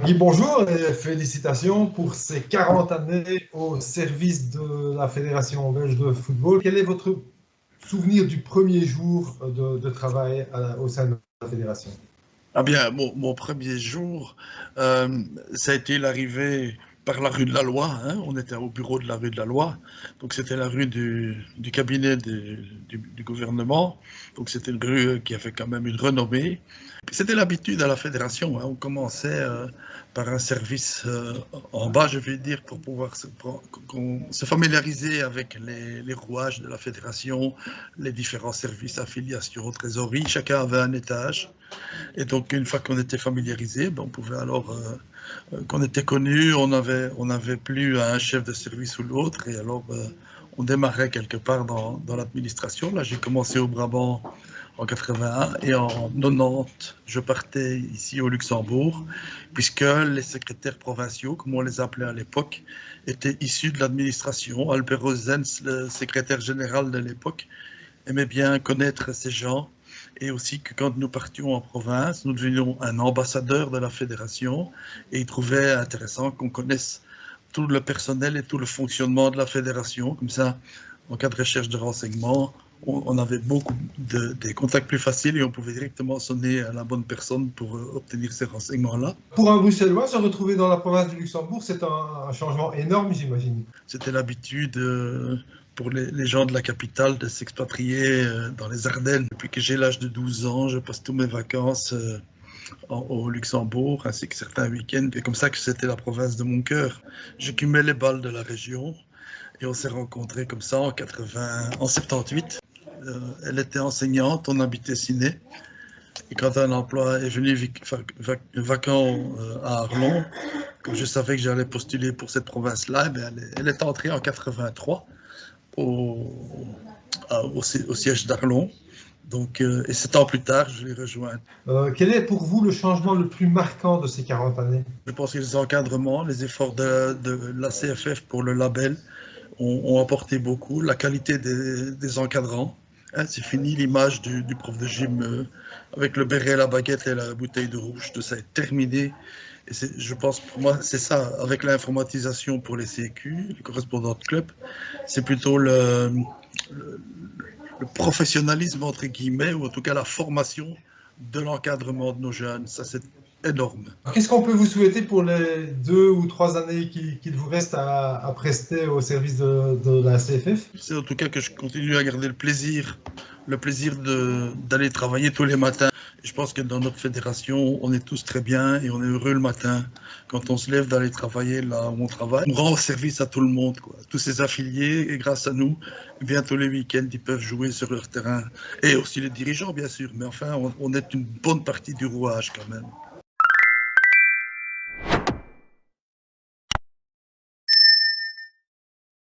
Guy, bonjour et félicitations pour ces 40 années au service de la Fédération belge de football. Quel est votre souvenir du premier jour de travail au sein de la fédération? Ah bien, mon premier jour, ça a été l'arrivée par la rue de la Loi, hein. On était au bureau de la rue de la Loi, donc c'était la rue du cabinet du gouvernement, donc c'était une rue qui avait quand même une renommée. C'était l'habitude à la fédération, hein. On commençait par un service en bas, je vais dire, pour pouvoir se familiariser avec les rouages de la fédération, les différents services, affiliations, trésorerie. Chacun avait un étage. Et donc, une fois qu'on était familiarisé, ben, on pouvait alors, qu'on était connu, on n'avait plus un chef de service ou l'autre, et alors on démarrait quelque part dans l'administration. Là, j'ai commencé au Brabant en 81 et en 90, je partais ici au Luxembourg, puisque les secrétaires provinciaux, comme on les appelait à l'époque, étaient issus de l'administration. Albert Rosens, le secrétaire général de l'époque, aimait bien connaître ces gens et aussi que quand nous partions en province, nous devenions un ambassadeur de la fédération et il trouvait intéressant qu'on connaisse tout le personnel et tout le fonctionnement de la fédération. Comme ça, en cas de recherche de renseignements, on avait beaucoup des contacts plus faciles et on pouvait directement sonner à la bonne personne pour obtenir ces renseignements-là. Pour un Bruxellois, se retrouver dans la province du Luxembourg, c'est un changement énorme, j'imagine. C'était l'habitude pour les gens de la capitale de s'expatrier dans les Ardennes. Depuis que j'ai l'âge de 12 ans, je passe tous mes vacances au Luxembourg, ainsi que certains week-ends. C'est comme ça que c'était la province de mon cœur. J'écumais les balles de la région et on s'est rencontrés comme ça en 78. Elle était enseignante, on habitait Ciné. Et quand un emploi est venu vacant à Arlon, comme je savais que j'allais postuler pour cette province-là, eh elle est entrée en 83 au, au siège d'Arlon. Donc, et 7 ans plus tard, je l'ai rejointe. Quel est pour vous le changement le plus marquant de ces 40 années? Je pense que les encadrements, les efforts de la CFF pour le label ont apporté beaucoup. La qualité des encadrants. Hein, c'est fini l'image du prof de gym avec le béret, la baguette et la bouteille de rouge. Tout ça est terminé. Et je pense, pour moi, c'est ça. Avec l'informatisation pour les CQ, les correspondants de club, c'est plutôt le, le professionnalisme, entre guillemets, ou en tout cas la formation de l'encadrement de nos jeunes. Ça, c'est énorme. Qu'est-ce qu'on peut vous souhaiter pour les 2 ou 3 années qu'il vous reste à prester au service de la CFF? C'est en tout cas que je continue à garder le plaisir d'aller travailler tous les matins. Et je pense que dans notre fédération, on est tous très bien et on est heureux le matin quand on se lève d'aller travailler là où on travaille. On rend service à tout le monde, quoi. Tous ces affiliés, et grâce à nous, eh bien tous les week-ends, ils peuvent jouer sur leur terrain. Et aussi les dirigeants, bien sûr. Mais enfin, on est une bonne partie du rouage quand même.